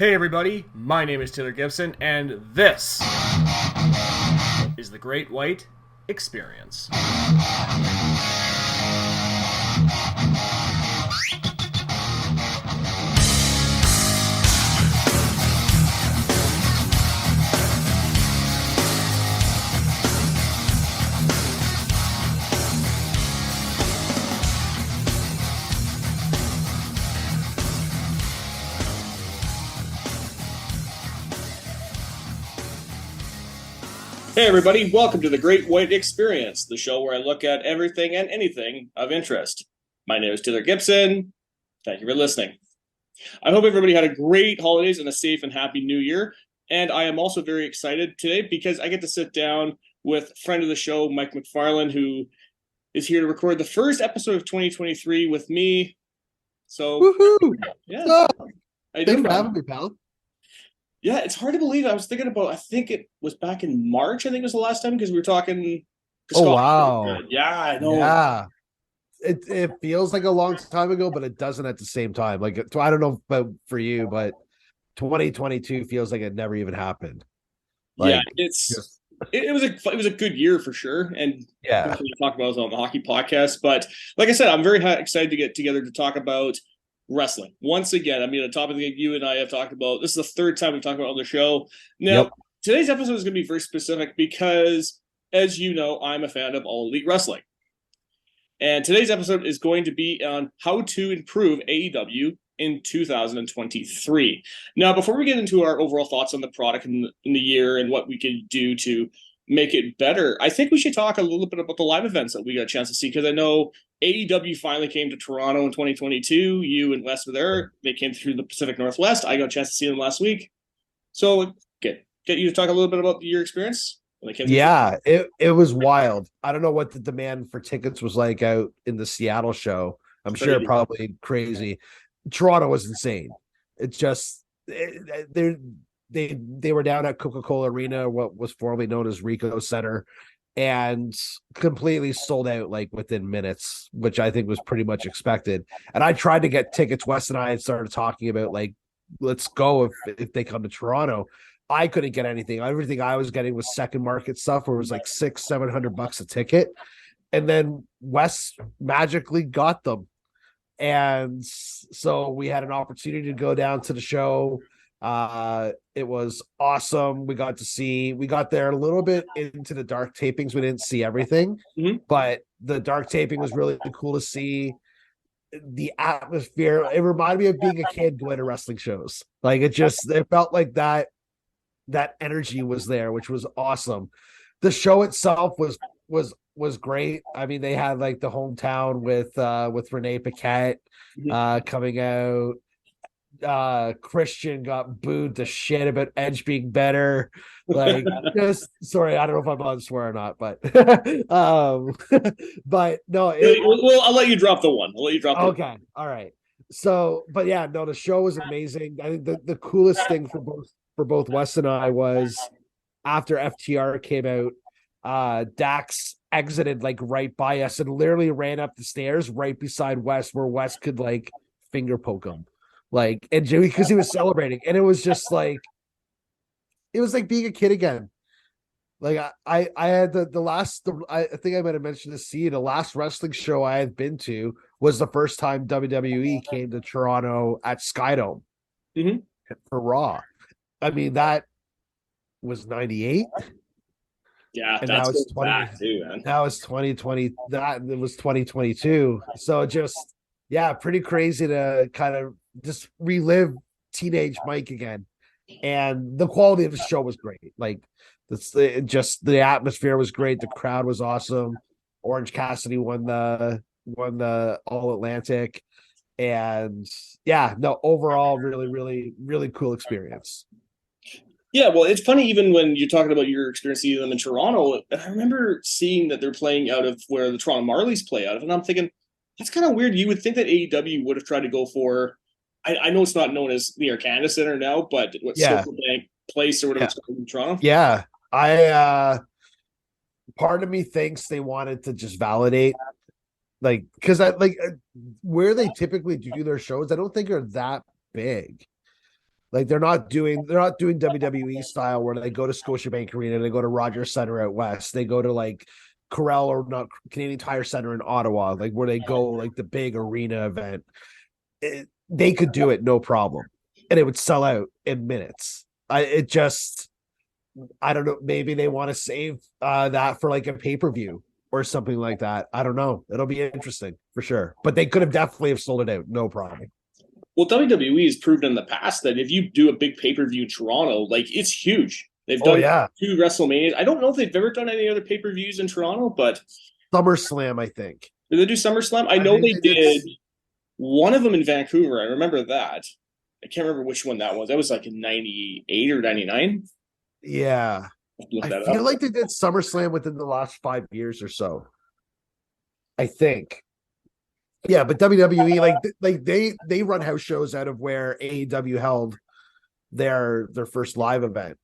Hey everybody, my name is Taylor Gibson, and this is the Gr8Wyte Experience. Hey everybody, welcome to the Gr8Wyte Experience, the show where I look at everything and anything of interest. My name is Taylor Gibson. Thank you for listening. I hope everybody had a great holidays and a safe and happy new year. And I am also very excited today because I get to sit down with friend of the show, Mike McFarlane, who is here to record the first episode of 2023 with me. So, Woohoo! yeah. Thanks for having me, pal. Yeah, it's hard to believe. I was thinking about, I think it was back in March, I think it was the last time, because we were talking. Oh, wow. Yeah, I know. Yeah. It feels like a long time ago, but it doesn't at the same time. Like, I don't know about for you, but 2022 feels like it never even happened. Yeah, Like, it was a good year for sure, and yeah. we talk about it on the hockey podcast. But like I said, I'm very excited to get together to talk about wrestling once again. I mean, a topic that you and I have talked about. This is the third time we've talked about it on the show. Now, Yep. Today's episode is going to be very specific because, as you know, I'm a fan of All Elite Wrestling. And today's episode is going to be on how to improve AEW in 2023. Now, before we get into our overall thoughts on the product in the year and what we could do to make it better, I think we should talk a little bit about the live events that we got a chance to see, because I know AEW finally came to Toronto in 2022. You and Wes were there. They came through the Pacific Northwest. I got a chance to see them last week. So get you to talk a little bit about your experience. Yeah, it was wild. I don't know what the demand for tickets was like out in the Seattle show. I'm sure probably crazy. Toronto was insane. It's just they were down at Coca-Cola Arena, what was formerly known as Rico Center, and completely sold out like within minutes, which I think was pretty much expected. And I tried to get tickets. Wes and I had started talking about like, let's go if they come to Toronto. I couldn't get anything. Everything I was getting was second market stuff where it was like $600-700 a ticket. And then Wes magically got them. And so we had an opportunity to go down to the show. It was awesome. We got there a little bit into the dark tapings. We didn't see everything, but the dark taping was really cool to see. The atmosphere, it reminded me of being a kid going to wrestling shows. Like it felt like that energy was there, which was awesome. The show itself was great. I mean, they had like the hometown with Renee Paquette coming out. Christian got booed to shit about Edge being better. Like, just sorry, I don't know if I'm allowed to swear or not, but but no, well, I'll let you drop the one. Okay, all right. So, but yeah, no, the show was amazing. I think the coolest thing for both Wes and I was after FTR came out, Dax exited like right by us and literally ran up the stairs right beside Wes, where Wes could like finger poke him, like, and Jimmy, because he was celebrating, and it was just like it was like being a kid again. Like I had I think I might have mentioned this to you. The last wrestling show I had been to was the first time WWE came to Toronto at Skydome for Raw. I mean, that was 98. Yeah, and that's now it's 20 back too, man. Now it's 2020. That it was 2022. So just pretty crazy to kind of just relive teenage Mike again. And the quality of the show was great. Like just the atmosphere was great. The crowd was awesome. Orange Cassidy won the All Atlantic, and overall really really really cool experience. Yeah, well, it's funny even when you're talking about your experience seeing them in Toronto. I remember seeing that they're playing out of where the Toronto Marlies play out of, and I'm thinking that's kind of weird. You would think that AEW would have tried to go for. I know it's not known as the Air Canada Center now, but Scotiabank Place or whatever it's called in Toronto. Yeah, part of me thinks they wanted to just validate, like, because where they typically do their shows, I don't think are that big. Like they're not doing WWE style where they go to Scotiabank Arena, they go to Rogers Center out west, they go to like Corel or not Canadian Tire Center in Ottawa, like where they go like the big arena event. They could do it no problem, and it would sell out in minutes. I don't know. Maybe they want to save that for like a pay per view or something like that. I don't know. It'll be interesting for sure. But they could have definitely have sold it out, no problem. Well, WWE has proven in the past that if you do a big pay per view in Toronto, like it's huge. They've Oh done yeah, 2 WrestleManias. I don't know if they've ever done any other pay per views in Toronto, but SummerSlam, I think. did they do SummerSlam? I know they did one of them in Vancouver. I remember that. I can't remember which one that was. That was like in 98 or 99. Yeah, Look I that feel up. like they did SummerSlam within the last 5 years or so. I think. Yeah, but WWE like they run house shows out of where AEW held their first live event.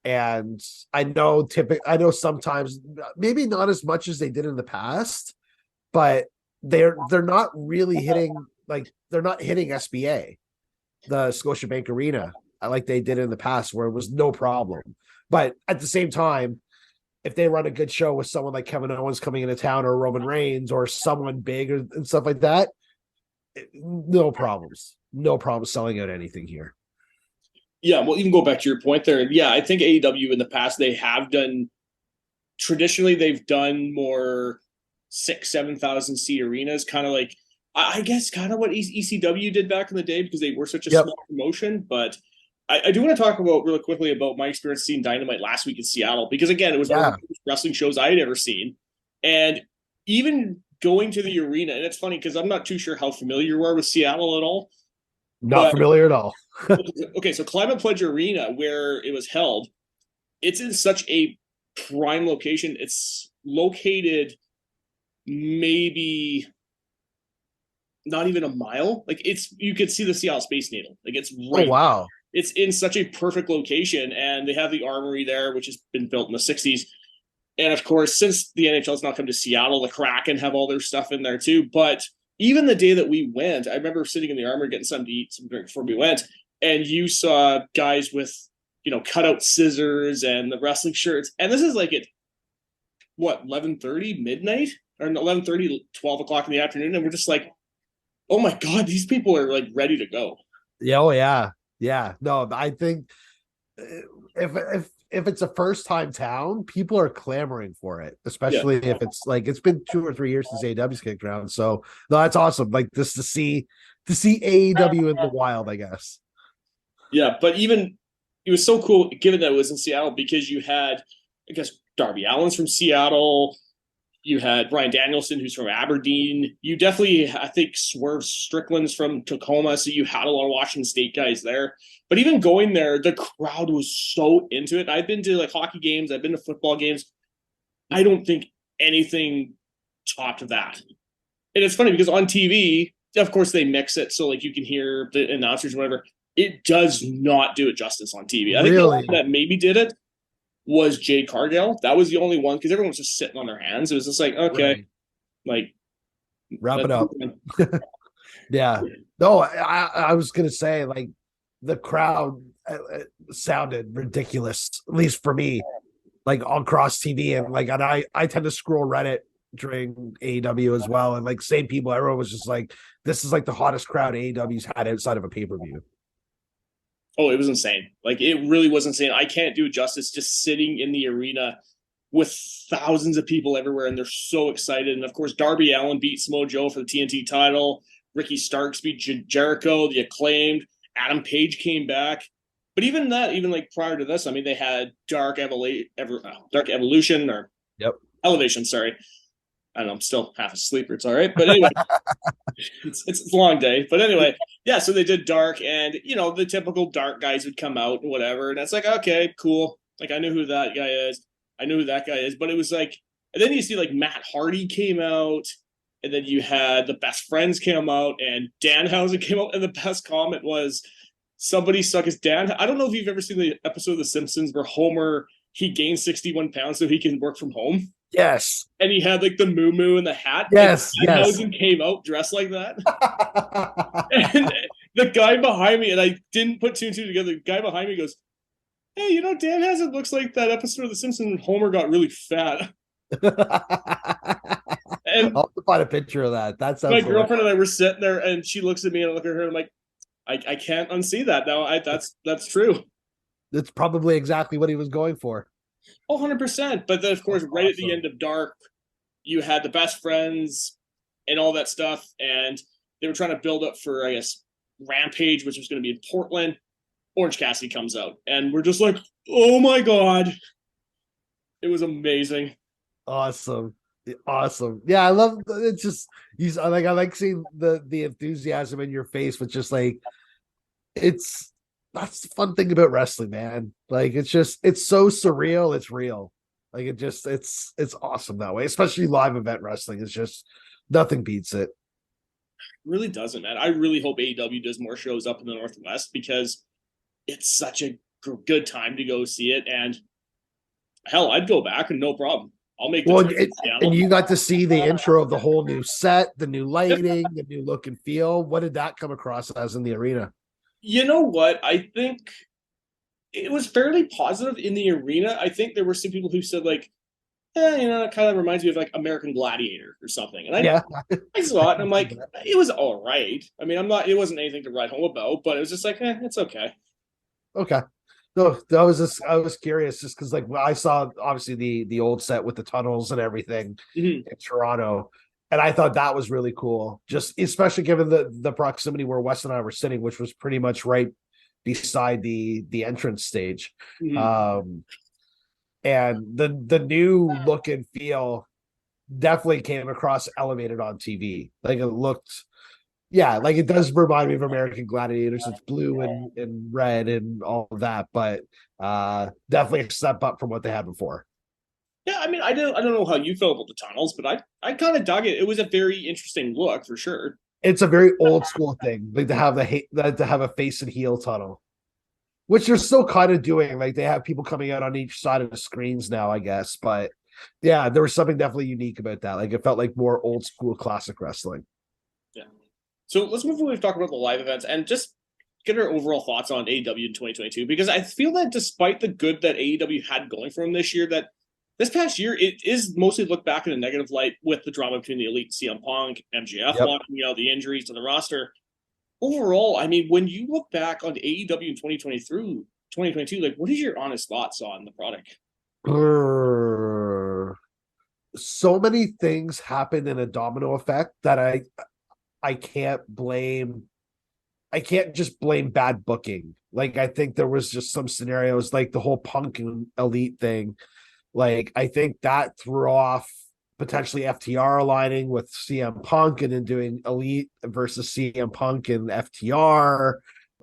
And I know sometimes maybe not as much as they did in the past, but they're not really hitting like they're not hitting SBA, the Scotiabank Arena, like they did in the past where it was no problem. But at the same time, if they run a good show with someone like Kevin Owens coming into town or Roman Reigns or someone big and stuff like that, no problems. No problem selling out anything here. Yeah, well, even go back to your point there. Yeah, I think AEW in the past they have done traditionally they've done more 6,000-7,000 seat arenas, kind of like I guess kind of what ECW did back in the day because they were such a Yep. small promotion. But I do want to talk about really quickly about my experience seeing Dynamite last week in Seattle because again it was one of the first wrestling shows I had ever seen, and even going to the arena, and it's funny because I'm not too sure how familiar you are with Seattle at all. Not But familiar at all. okay, so Climate Pledge Arena, where it was held, it's in such a prime location. It's located maybe not even a mile. Like it's you could see the Seattle Space Needle. Like it's Oh right. wow. It's in such a perfect location, and they have the armory there, which has been built in the '60s. And of course, since the NHL's not come to Seattle, the Kraken have all their stuff in there too. But even the day that we went, I remember sitting in the armory getting something to eat, some drink before we went, and you saw guys with cutout scissors and the wrestling shirts. And this is like at what 11:30 midnight or 11:30, 12 o'clock in the afternoon, and we're just like, oh my god, these people are like ready to go. Yeah, oh yeah. Yeah. No, I think if it's a first time town, people are clamoring for it, especially if it's like it's been 2 or 3 years since AEW's kicked around. So no, that's awesome. Like this to see AEW in the wild, I guess. Yeah, but even it was so cool given that it was in Seattle because you had, I guess, Darby Allin's from Seattle. You had Brian Danielson, who's from Aberdeen. You definitely, I think, Swerve Strickland's from Tacoma, so you had a lot of Washington State guys there. But even going there, the crowd was so into it. I've been to like hockey games, I've been to football games. I don't think anything topped that. And it's funny because on TV, of course, they mix it so like you can hear the announcers or whatever. It does not do it justice on TV. I think the one that maybe did it was Jade Cargill. That was the only one because everyone was just sitting on their hands. It was just like, okay, like wrap it up. Yeah. No, I was gonna say like the crowd sounded ridiculous, at least for me, like on cross TV and like, and I tend to scroll Reddit during AEW as well, and like same people, everyone was just like, this is like the hottest crowd AEW's had outside of a pay per view. Oh, it was insane. Like it really was insane. I can't do it justice just sitting in the arena with thousands of people everywhere, and they're so excited. And of course, Darby Allin beat Samoa Joe for the TNT title. Ricky Starks beat Jericho, the Acclaimed. Adam Page came back. But even that, even like prior to this, I mean, they had Dark Evolution or Elevation. Sorry, I don't know. I'm still half asleep. It's all right. But anyway, it's a long day. But anyway, yeah. So they did Dark, and the typical Dark guys would come out and whatever. And it's like, okay, cool. Like I knew who that guy is. I knew who that guy is. But it was like, and then you see like Matt Hardy came out, and then you had the Best Friends came out, and Danhausen came out, and the best comment was somebody suck his Dan. I don't know if you've ever seen the episode of The Simpsons where Homer he gained 61 pounds so he can work from home. Yes. And he had like the moo and the hat. Yes. And Danhausen came out dressed like that. the guy behind me, and I didn't put two and two together. The guy behind me goes, "Hey, you know, Dan Hazard looks like that episode of The Simpsons when Homer got really fat." And I'll have to find a picture of that. That my sounds hilarious. girlfriend and I were sitting there, and she looks at me, and I look at her, and I'm like, I can't unsee that now. That's true. That's probably exactly what he was going for. Oh, 100%. But then, of course, That's right at the awesome. end of Dark, you had the best friends and all that stuff, and they were trying to build up for, I guess, Rampage, which was going to be in Portland. Orange Cassidy comes out, and we're just like, oh my god, it was amazing. Awesome. Awesome. Yeah, I love it's just he's I like seeing the enthusiasm in your face with just like it's that's the fun thing about wrestling, man. Like it's so surreal, it's real. Like it's awesome that way, especially live event wrestling. It's just nothing beats it. Really doesn't, man. I really hope AEW does more shows up in the Northwest because it's such a good time to go see it. And hell, I'd go back and no problem. I'll make the Well, trip to and Seattle. you got to see the intro of the whole new set, the new Yep. lighting, the new look and feel. What did that come across as in the arena? You know what? I think it was fairly positive in the arena. I think there were some people who said like, you know, it kind of reminds me of like American Gladiator or something. And Yeah. I saw it and I'm like, it was all right. I mean, it wasn't anything to write home about, but it was just like, it's okay. Okay. No, that was just I was curious just because like I saw obviously the old set with the tunnels and everything Mm-hmm. in Toronto, and I thought that was really cool. Just especially given the proximity where Wes and I were sitting, which was pretty much right beside the entrance stage. Mm-hmm. Um, and the new look and feel definitely came across elevated on TV. Like it looked yeah, like it does remind me of American Gladiators. It's blue and red and all of that, but definitely a step up from what they had before. Yeah, I mean, I don't know how you feel about the tunnels, but I kind of dug it. It was a very interesting look for sure. It's a very old school thing, like to have a face and heel tunnel, which they're still kind of doing. Like they have people coming out on each side of the screens now, I guess. But yeah, there was something definitely unique about that. Like it felt like more old school classic wrestling. Yeah. So let's move away to talk about the live events and just get our overall thoughts on AEW in 2022 because I feel that despite the good that AEW had going for them this year, that this past year it is mostly looked back in a negative light with the drama between the Elite and CM Punk, MJF Yep. walking out, the injuries to the roster. Overall, I mean, when you look back on AEW in 2022, like what is your honest thoughts on the product? So many things happened in a domino effect that I can't blame I can't just blame bad booking. Like I think there was just some scenarios like the whole Punk and Elite thing. Like I think that threw off potentially FTR aligning with CM Punk and then doing Elite versus CM Punk and FTR.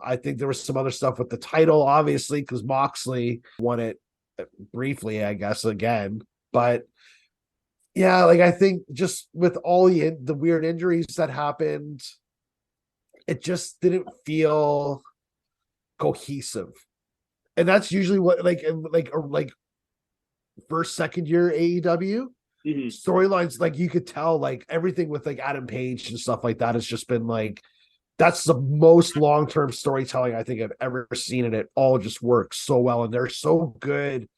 I think there was some other stuff with the title, obviously, because Moxley won it briefly, I guess, again. But yeah, like I think just with all the weird injuries that happened, it just didn't feel cohesive. And that's usually what like first second year AEW Mm-hmm. storylines, like you could tell like everything with like Adam Page and stuff like that has just been like that's the most long-term storytelling I think I've ever seen, and it all just works so well and they're so good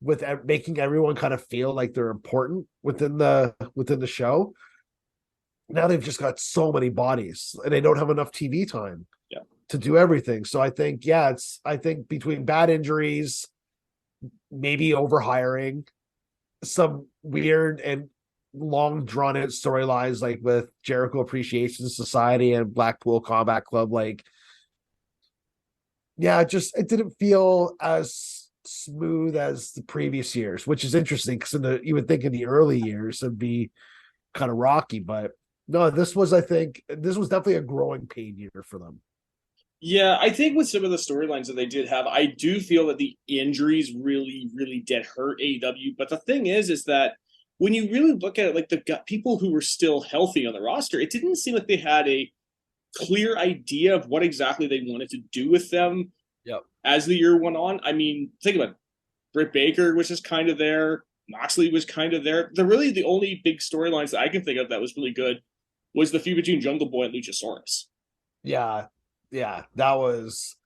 with making everyone kind of feel like they're important within the show. Now they've just got so many bodies and they don't have enough TV time Yeah. to do everything. So I think, yeah, I think between bad injuries, maybe overhiring, some weird and long drawn out storylines like with Jericho Appreciation Society and Blackpool Combat Club, like, yeah, it didn't feel as smooth as the previous years, which is interesting because you would think in the early years it'd be kind of rocky, but no, I think this was definitely a growing pain year for them. Yeah, I think with some of the storylines that they did have, I do feel that the injuries really, really did hurt AEW. But the thing is that when you really look at it, like the people who were still healthy on the roster, it didn't seem like they had a clear idea of what exactly they wanted to do with them. Yep. As the year went on. I mean, think about it. Britt Baker was just kind of there. Moxley was kind of there. The only big storylines that I can think of that was really good was the feud between Jungle Boy and Luchasaurus. Yeah. Yeah, that was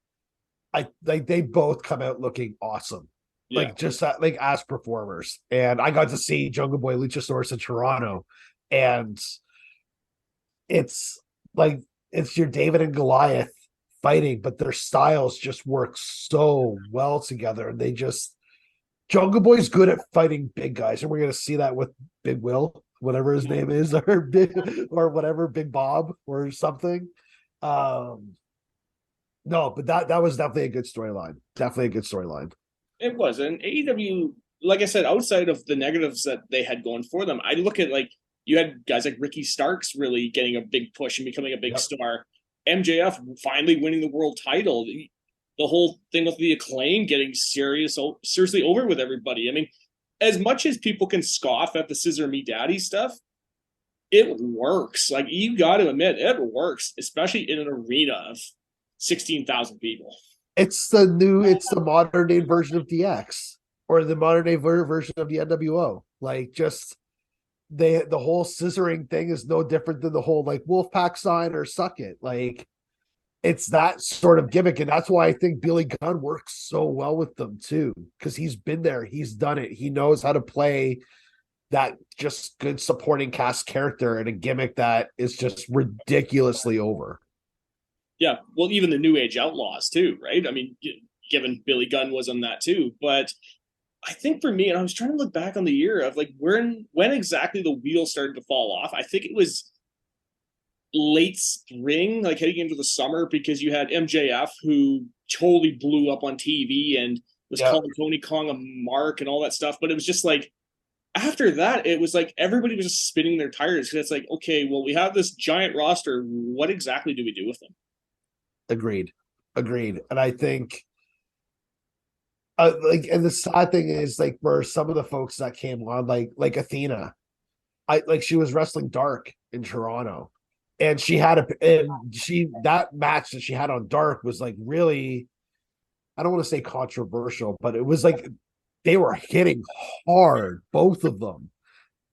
I like they both come out looking awesome. Yeah. Like just like as performers. And I got to see Jungle Boy Luchasaurus in Toronto. And it's like it's your David and Goliath fighting, but their styles just work so well together. And they just Jungle Boy's good at fighting big guys, and we're gonna see that with Big Will, whatever his name is, or Big or whatever, Big Bob or something. Um no, but that was definitely a good storyline. Definitely a good storyline. It was. And AEW, like I said, outside of the negatives that they had going for them, I look at like you had guys like Ricky Starks really getting a big push and becoming a big star. MJF finally winning the world title. The whole thing with the Acclaim getting seriously over with everybody. I mean, as much as people can scoff at the Scissor Me Daddy stuff, it works. Like you got to admit, it works, especially in an arena of 16,000 people. It's the modern day version of DX or the modern day version of the NWO. Like just the whole scissoring thing is no different than the whole like Wolfpack sign or suck it. Like it's that sort of gimmick. And that's why I think Billy Gunn works so well with them too, because he's been there, he's done it, he knows how to play that just good supporting cast character and a gimmick that is just ridiculously over. Yeah, well, even the New Age Outlaws too, right? I mean, given Billy Gunn was on that too, but I think for me, and I was trying to look back on the year of like when exactly the wheel started to fall off. I think it was late spring, like heading into the summer, because you had MJF who totally blew up on TV and was calling Tony Khan a mark and all that stuff. But it was just like after that, it was like everybody was just spinning their tires because it's like, okay, well, we have this giant roster. What exactly do we do with them? Agreed. And I think like, and the sad thing is like for some of the folks that came on, like Athena, I like she was wrestling Dark in Toronto, and that match that she had on Dark was like really, I don't want to say controversial, but it was like they were hitting hard, both of them.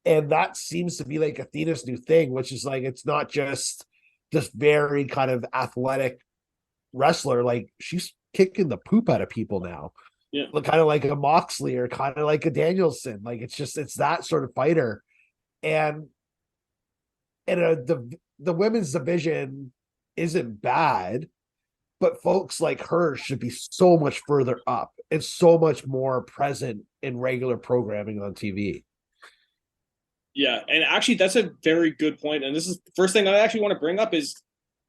And that seems to be like Athena's new thing, which is like it's not just this very kind of athletic wrestler. Like she's kicking the poop out of people now. Yeah. Kind of like a Moxley or kind of like a Danielson. Like it's that sort of fighter. And the women's division isn't bad, but folks like her should be so much further up and so much more present in regular programming on TV. Yeah, and actually that's a very good point. And this is the first thing I actually want to bring up is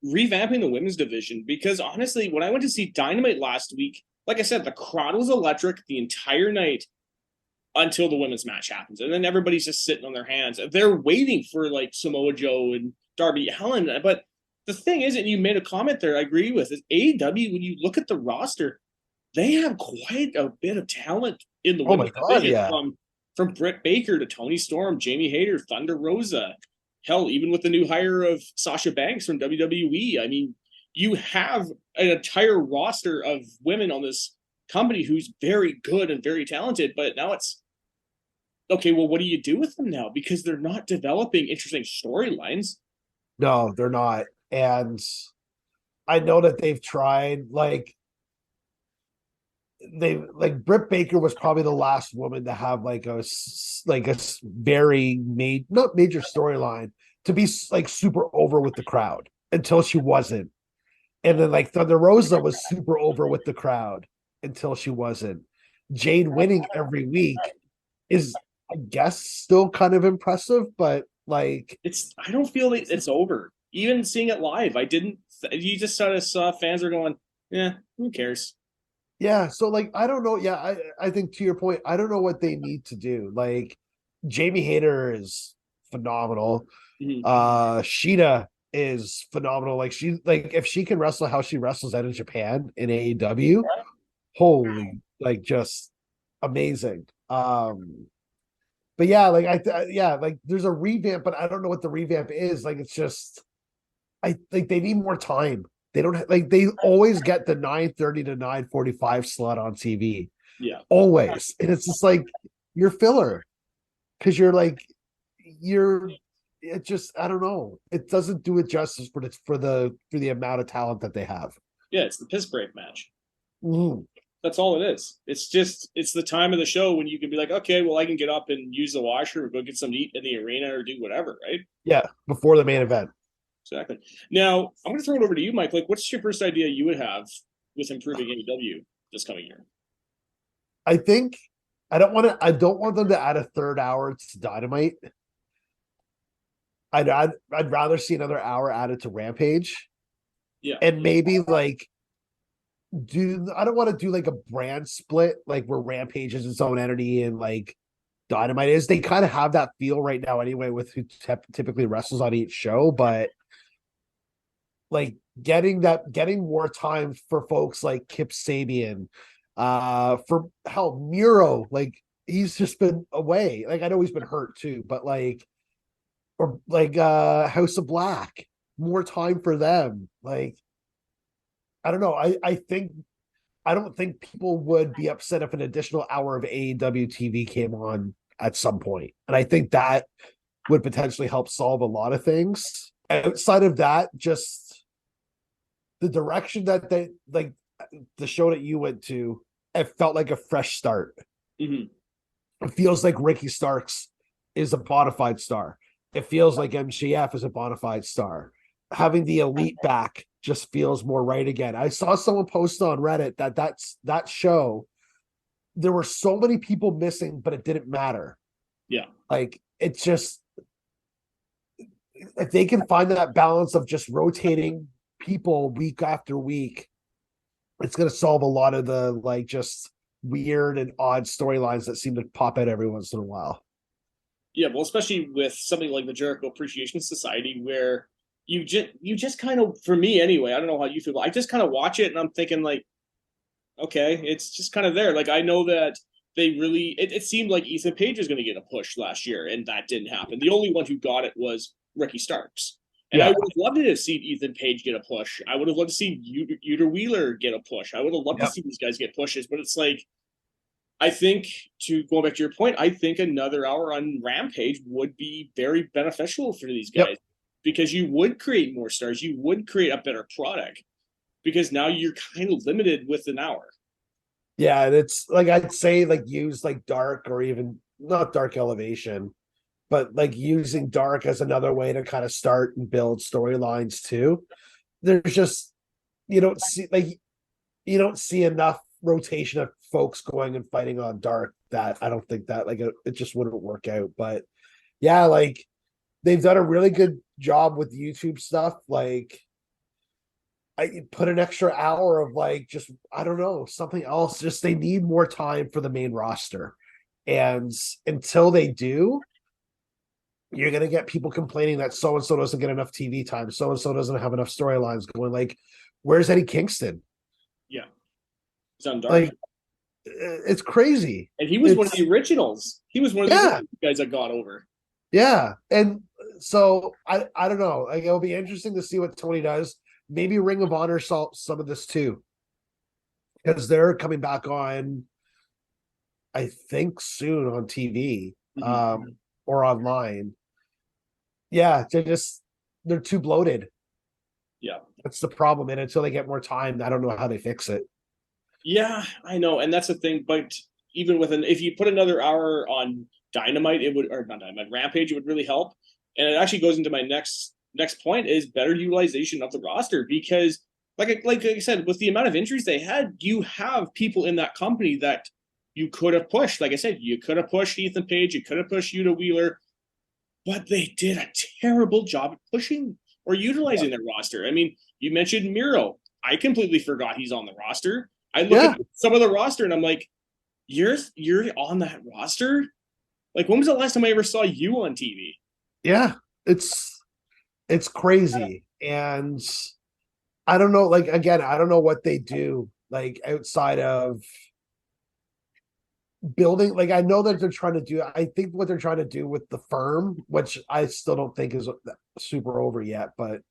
revamping the women's division, because honestly, when I went to see Dynamite last week, like I said, the crowd was electric the entire night until the women's match happens. And then everybody's just sitting on their hands. They're waiting for like Samoa Joe and Darby Allin. But the thing is, and you made a comment there I agree with, is AEW, when you look at the roster, they have quite a bit of talent in the women's division. Yeah. From Britt Baker to Tony Storm, Jamie Hayter, Thunder Rosa, hell, even with the new hire of Sasha Banks from WWE. I mean, you have an entire roster of women on this company who's very good and very talented, but now it's okay, well, what do you do with them now? Because they're not developing interesting storylines. No, they're not. And I know that they've tried, like Britt Baker was probably the last woman to have like a very not major storyline to be like super over with the crowd until she wasn't. And then like Thunder Rosa was super over with the crowd until she wasn't. Jade winning every week is, I guess, still kind of impressive, but like I don't feel like it's over. Even seeing it live, you just sort of saw fans are going, yeah, who cares? Yeah, so like I don't know. Yeah, I think to your point, I don't know what they need to do. Like Jamie Hayter is phenomenal. Mm-hmm. Sheeta is phenomenal. Like if she can wrestle how she wrestles out in Japan in AEW, holy, like just amazing. But yeah, like like there's a revamp, but I don't know what the revamp is. Like it's just, I think they need more time. They don't like they always get the 9:30 to 9:45 slot on TV. Yeah. Always. And it's just like you're filler. Cause you're it just, I don't know. It doesn't do it justice for the amount of talent that they have. Yeah, it's the piss break match. Mhm. That's all it is. It's the time of the show when you can be like, okay, well, I can get up and use the washer or go get some eat in the arena or do whatever, right? Yeah, before the main event. Exactly. Now, I'm going to throw it over to you, Mike. Like, what's your first idea you would have with improving AEW this coming year? I think I don't want them to add a third hour to Dynamite. I'd rather see another hour added to Rampage. Yeah. And maybe like I don't want to do like a brand split, like where Rampage is its own entity and like Dynamite is. They kind of have that feel right now anyway with who typically wrestles on each show, but like getting more time for folks like Kip Sabian, for hell Miro, like he's just been away. Like I know he's been hurt too, but like or like House of Black, more time for them. Like I don't know. I don't think people would be upset if an additional hour of AEW TV came on at some point. And I think that would potentially help solve a lot of things. Outside of that, just the direction that they like the show that you went to, it felt like a fresh start. Mm-hmm. It feels like Ricky Starks is a bona fide star. It feels like MJF is a bona fide star. Having the elite back just feels more right again. I saw someone post on Reddit that show. There were so many people missing, but it didn't matter. Yeah. Like it's just if they can find that balance of just rotating people week after week, it's going to solve a lot of the like just weird and odd storylines that seem to pop out every once in a while. Yeah, well, especially with something like the Jericho Appreciation Society, where you just kind of, for me anyway, I don't know how you feel, but I just kind of watch it and I'm thinking like, okay, it's just kind of there. Like I know that it seemed like Ethan Page was going to get a push last year, and that didn't happen. The only one who got it was Ricky Starks. And I Yeah. would have loved to have seen Ethan Page get a push. I would have loved to see Uter Wheeler get a push. I would have loved to Yep. see these guys get pushes, but it's like I think to go back to your point, I think another hour on Rampage would be very beneficial for these guys Yep. because you would create more stars, you would create a better product because now you're kind of limited with an hour. Yeah, and it's like I'd say like use like dark or even not dark elevation, but like using dark as another way to kind of start and build storylines too. There's just you don't see like you don't see enough rotation of folks going and fighting on dark that I don't think that like it just wouldn't work out. But yeah, like they've done a really good job with YouTube stuff. Like I put an extra hour of like just I don't know something else. Just they need more time for the main roster, and until they do, you're gonna get people complaining that so and so doesn't get enough TV time, so and so doesn't have enough storylines going. Like, where's Eddie Kingston? Yeah. He's on Dark. Like, it's crazy. And he was one of the originals. He was one of the Yeah, guys that got over. yeah, and so I don't know. Like, it'll be interesting to see what Tony does. Maybe Ring of Honor solve some of this too, because they're coming back on. I think soon on TV, or online. Yeah, they're too bloated. Yeah. That's the problem. And until they get more time, I don't know how they fix it. Yeah, I know. And that's the thing. But even with if you put another hour on Dynamite, it would, or not Dynamite, Rampage, it would really help. And it actually goes into my next point is better utilization of the roster because like I said, with the amount of injuries they had, you have people in that company that you could have pushed. Like I said, you could have pushed Ethan Page, you could have pushed Yuta Wheeler, but they did a terrible job at pushing or utilizing their roster. I mean, you mentioned Miro. I completely forgot he's on the roster. I look at some of the roster and I'm like, you're on that roster? Like, when was the last time I ever saw you on TV? Yeah, it's crazy. And I don't know, like again, I don't know what they do like outside of building. Like I know that they're trying to do, I think what they're trying to do with the firm, which I still don't think is super over yet, but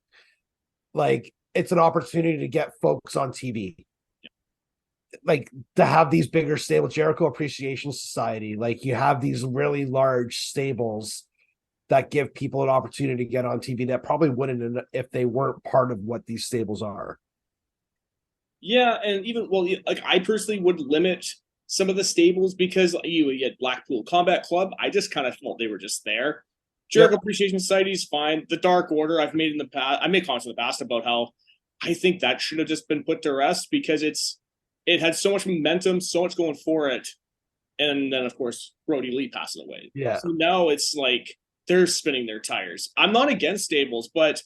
like it's an opportunity to get folks on TV. Like to have these bigger stable Jericho Appreciation Society, like you have these really large stables that give people an opportunity to get on TV that probably wouldn't if they weren't part of what these stables are. Yeah, and even like I personally would limit some of the stables because you had Blackpool Combat Club. I just kind of felt they were just there. Jericho Yep. Appreciation Society is fine. The Dark Order, I've made in the past. I made comments in the past about how I think that should have just been put to rest because it had so much momentum, so much going for it, and then of course Brody Lee passing away. Yeah. So now it's like they're spinning their tires. I'm not against stables, but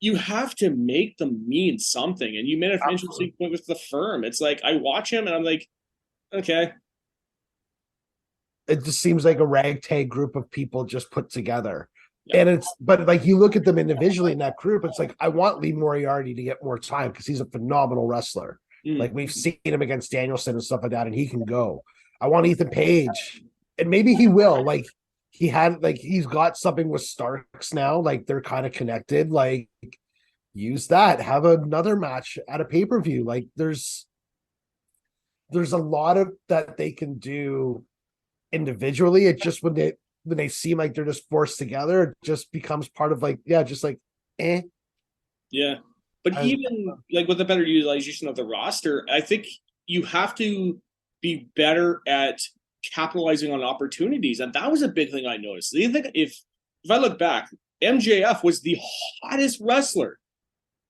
you have to make them mean something. And you made an interesting point with the firm. It's like I watch him and I'm like, okay. It just seems like a ragtag group of people just put together. Yeah. And but like you look at them individually in that group, it's like I want Lee Moriarty to get more time because he's a phenomenal wrestler. Like we've seen him against Danielson and stuff like that, and he can go. I want Ethan Page, and maybe he will. Like he's got something with Starks now. Like they're kind of connected. Like use that. Have another match at a pay-per-view. Like there's a lot of that they can do individually. It just when they seem like they're just forced together, it just becomes part of like, yeah, just like eh. Yeah. But even like with the better utilization of the roster, I think you have to be better at capitalizing on opportunities. And that was a big thing I noticed. I think if I look back, MJF was the hottest wrestler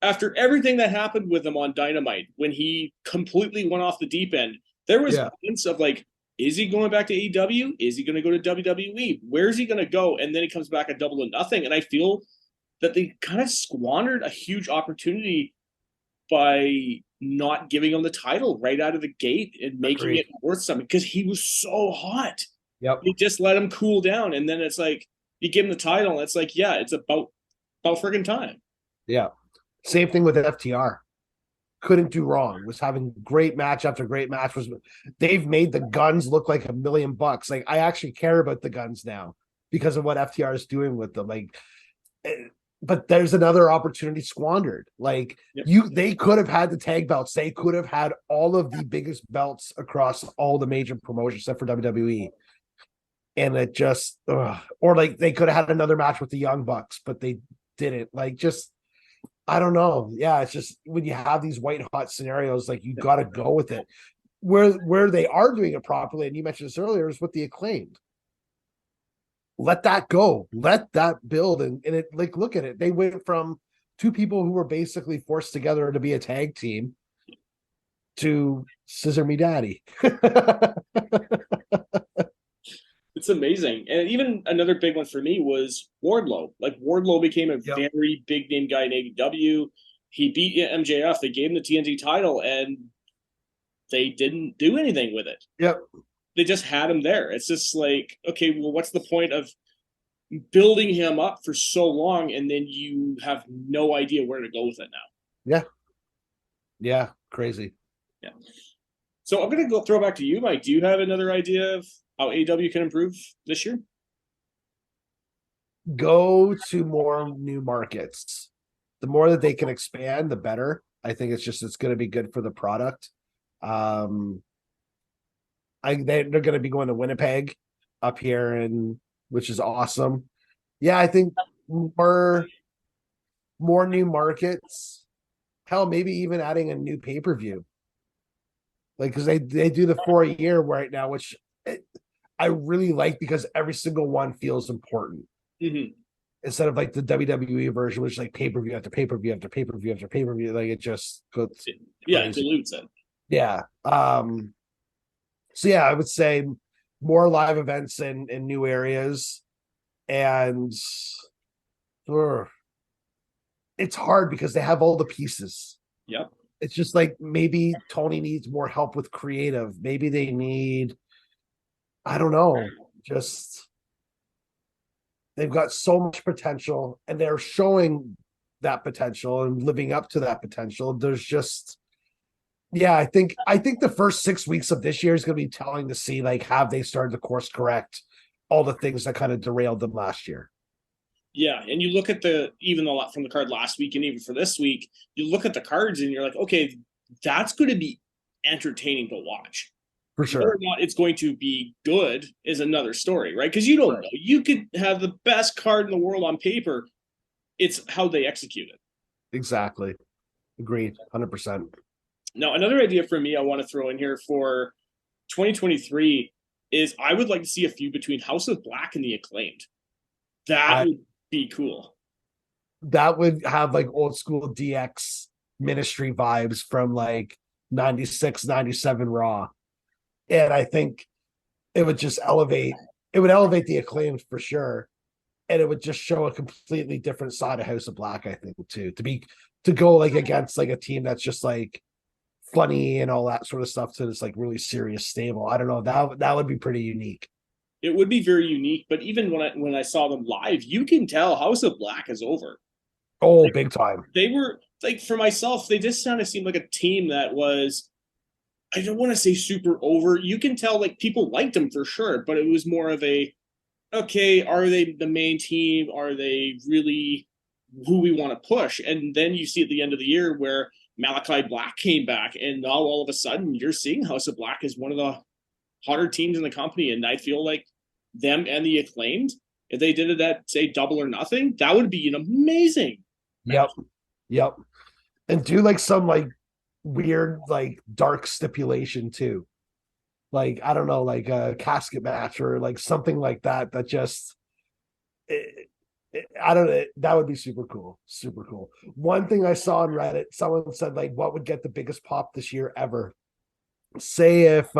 after everything that happened with him on Dynamite when he completely went off the deep end. There was hints of like, is he going back to AEW? Is he going to go to WWE? Where's he going to go? And then he comes back at Double or Nothing. And I feel that they kind of squandered a huge opportunity by not giving him the title right out of the gate and making it worth something because he was so hot. Yep. You just let him cool down. And then it's like, you give him the title and it's like, yeah, it's about friggin' time. Yeah. Same thing with FTR. Couldn't do wrong. Was having great match after great match. They've made the Guns look like $1 million. Like I actually care about the Guns now because of what FTR is doing with them. Like, but there's another opportunity squandered. Like they could have had the tag belts. They could have had all of the biggest belts across all the major promotions except for WWE. And it just, or like they could have had another match with the Young Bucks, but they didn't. Like just. I don't know. Yeah, it's just when you have these white hot scenarios, like you got to go with it. Where they are doing it properly, and you mentioned this earlier, is with the Acclaimed. Let that go. Let that build, and it like look at it. They went from two people who were basically forced together to be a tag team to Scissor Me Daddy. It's amazing. And even another big one for me was Wardlow. Like Wardlow became a very big name guy in AEW. He beat MJF. They gave him the TNT title and they didn't do anything with it. Yep. They just had him there. It's just like, okay, well, what's the point of building him up for so long and then you have no idea where to go with it now? Yeah. Yeah. Crazy. Yeah. So I'm going to throw back to you, Mike. Do you have another idea of how AEW can improve this year? Go to more new markets. The more that they can expand, the better. I think it's going to be good for the product. They're going to be going to Winnipeg up here, and which is awesome. Yeah, I think more new markets. Hell, maybe even adding a new pay-per-view. Like because they do the 4-year right now, which I really like because every single one feels important. Mm-hmm. Instead of like the WWE version, which is like pay-per-view after pay-per-view after pay-per-view after pay-per-view, like it just goes it dilutes it. Yeah. So yeah, I would say more live events in new areas, and it's hard because they have all the pieces. Yep. It's just like maybe Tony needs more help with creative. Maybe they need, I don't know, just they've got so much potential and they're showing that potential and living up to that potential. There's just, yeah, I think the first 6 weeks of this year is going to be telling to see like have they started the course correct, all the things that kind of derailed them last year. Yeah, and you look at even a lot from the card last week and even for this week, you look at the cards and you're like, okay, that's going to be entertaining to watch. For Whether or sure. not it's going to be good is another story, right? Because you don't Right. know. You could have the best card in the world on paper. It's how they execute it. Exactly. Agreed. 100%. Now, another idea for me I want to throw in here for 2023 is I would like to see a feud between House of Black and the Acclaimed. That I would be cool. That would have like old school DX ministry vibes from like 96, 97 Raw. And I think it would just elevate the Acclaimed for sure. And it would just show a completely different side of House of Black, I think, too. To go like against like a team that's just like funny and all that sort of stuff to this like really serious stable. I don't know. That would be pretty unique. It would be very unique, but even when I saw them live, you can tell House of Black is over. Oh, big time. They were like, for myself, they just kind of seemed like a team that was, I don't want to say super over. You can tell like people liked them for sure, but it was more of a, okay, are they the main team? Are they really who we want to push? And then you see at the end of the year where Malachi Black came back, and now all of a sudden you're seeing House of Black as one of the hotter teams in the company. And I feel like them and the Acclaimed, if they did it at say Double or Nothing, that would be an amazing Yep. match. Yep. And do like some like weird like dark stipulation too, like I don't know, like a casket match or like something like that that just I don't know, that would be super cool, super cool. One thing I saw on Reddit, someone said like what would get the biggest pop this year ever. Say if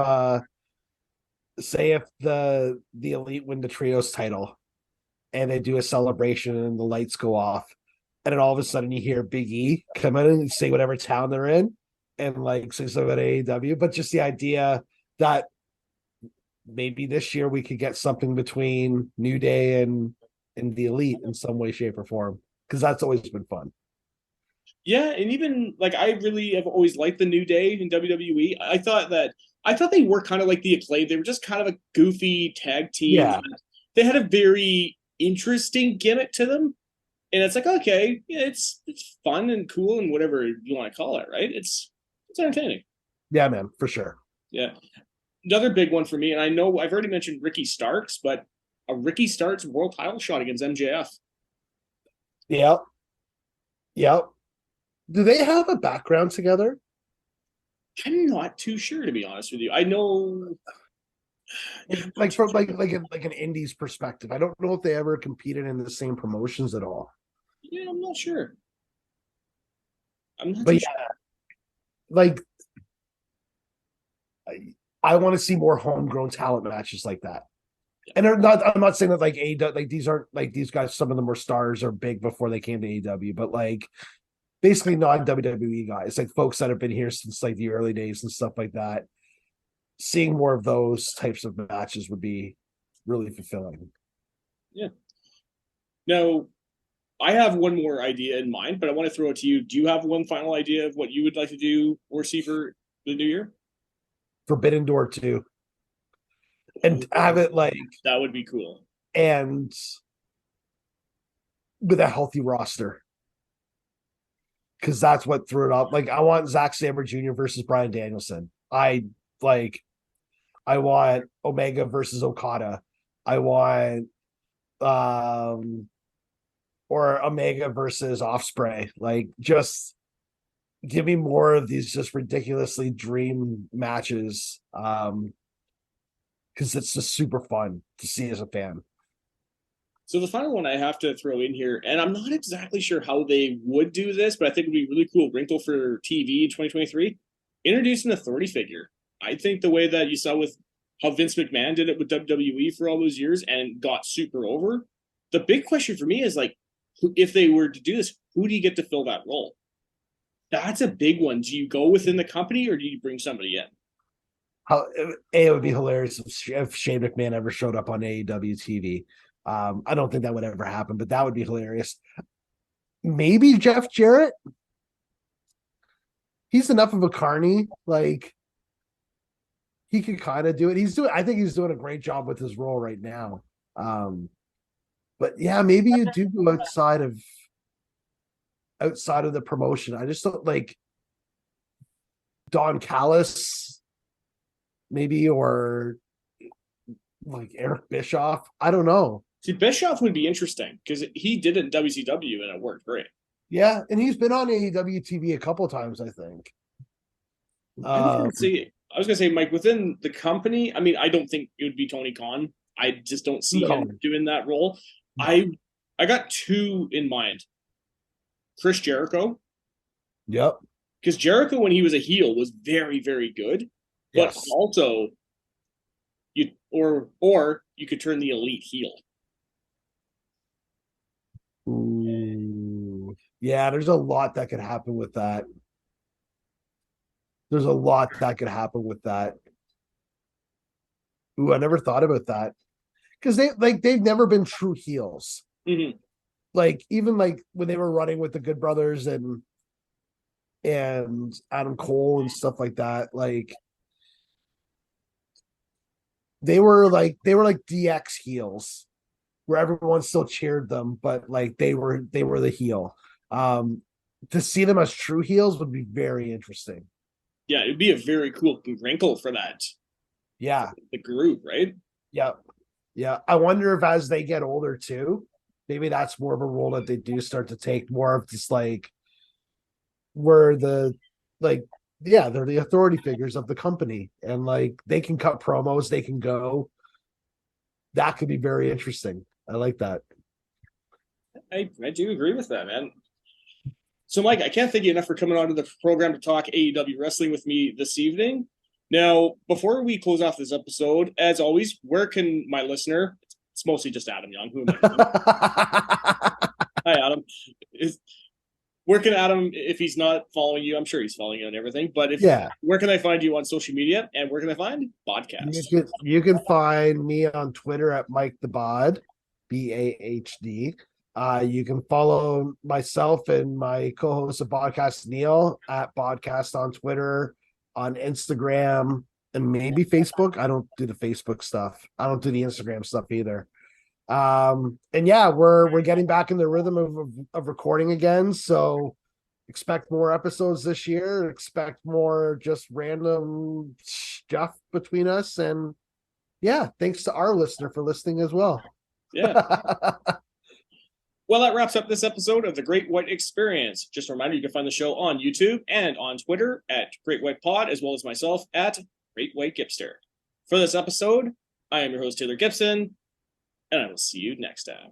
the elite win the trios title and they do a celebration and the lights go off, and then all of a sudden you hear Big E come in and say whatever town they're in and like say something about AEW. But just the idea that maybe this year we could get something between New Day and the Elite in some way, shape, or form, because that's always been fun. Yeah, and even like I really have always liked the New Day in WWE. I thought they were kind of like the Acclaim. They were just kind of a goofy tag team. Yeah, They had a very interesting gimmick to them, and it's like, okay, yeah, it's fun and cool and whatever you want to call it, right? It's entertaining. yeah, man, for sure. Yeah. Another big one for me, and I know I've already mentioned Ricky Starks, but a Ricky Starks world title shot against MJF. Yep, yep. Do they have a background together? I'm not too sure, to be honest with you. I know, Like from like an indies perspective, I don't know if they ever competed in the same promotions at all. yeah, I'm not sure. I'm not But too yeah, sure. like I want to see more homegrown talent matches like that. And they're not. I'm not saying that like AEW, like these aren't like these guys. Some of them were stars or big before they came to AEW, but like basically non WWE guys, like folks that have been here since like the early days and stuff like that. Seeing more of those types of matches would be really fulfilling. Yeah. Now, I have one more idea in mind, but I want to throw it to you. Do you have one final idea of what you would like to do or see for the new year? Forbidden Door too, and have it like That would be cool. and with a healthy roster, because that's what threw it up. Like I want Zack Sabre Jr. versus Brian Danielson. Like I want Omega versus Okada. I want or Omega versus Offspray. Like just give me more of these just ridiculously dream matches. Because it's just super fun to see as a fan. So the final one I have to throw in here, and I'm not exactly sure how they would do this, but I think it would be a really cool wrinkle for TV in 2023. Introduce an authority figure. I think the way that you saw with how Vince McMahon did it with WWE for all those years and got super over. The big question for me is like, if they were to do this, who do you get to fill that role? That's a big one. Do you go within the company or do you bring somebody in? How it would be hilarious if Shane McMahon ever showed up on AEW TV. I don't think that would ever happen, but that would be hilarious. Maybe Jeff Jarrett. He's enough of a carny. Like he could kind of do it. I think he's doing a great job with his role right now. But yeah, maybe you do go outside of the promotion. I just don't like Don Callis maybe, or like Eric Bischoff. I don't know. See, Bischoff would be interesting because he did it in WCW and it worked great. Yeah, and he's been on AEW TV a couple times, I think. I was gonna say, Mike, within the company, I mean, I don't think it would be Tony Khan. I just don't see No. him doing that role. I got two in mind. Chris Jericho, Yep. because Jericho, when he was a heel, was very, very good. But Yes. also, or you could turn the Elite heel. Ooh. Yeah, there's a lot that could happen with that. There's a lot that could happen with that. Ooh, I never thought about that. Because they've never been true heels. Mm-hmm. Like, even like when they were running with the Good Brothers and Adam Cole and stuff like that, like they were like DX heels where everyone still cheered them, but like they were the heel. To see them as true heels would be very interesting. Yeah, it'd be a very cool wrinkle for that. Yeah. The group, right? Yeah. Yeah. I wonder if as they get older too, maybe that's more of a role that they do start to take more of this, like where the like yeah, they're the authority figures of the company and like they can cut promos, they can go. That could be very interesting. I like that. I do agree with that, man. So, Mike, I can't thank you enough for coming onto the program to talk AEW wrestling with me this evening. Now, before we close off this episode, as always, where can my listener, it's mostly just Adam Young, who am I? Hi, Adam. Where can Adam, if he's not following you, I'm sure he's following you on everything, but where can I find you on social media, and where can I find podcasts? You can find me on Twitter at Mike the Bod, BAHD. You can follow myself and my co-host of podcast, Neil, at Podcast on Twitter, on Instagram, and maybe Facebook. I don't do the Facebook stuff. I don't do the Instagram stuff either. And yeah, we're getting back in the rhythm of recording again. So expect more episodes this year. Expect more just random stuff between us. And yeah, thanks to our listener for listening as well. Yeah. Well, that wraps up this episode of the Gr8Wyte Experience. Just a reminder, you can find the show on YouTube and on Twitter at Gr8Wyte Pod, as well as myself at Gr8Wyte Gipster. For this episode, I am your host, Taylor Gibson, and I will see you next time.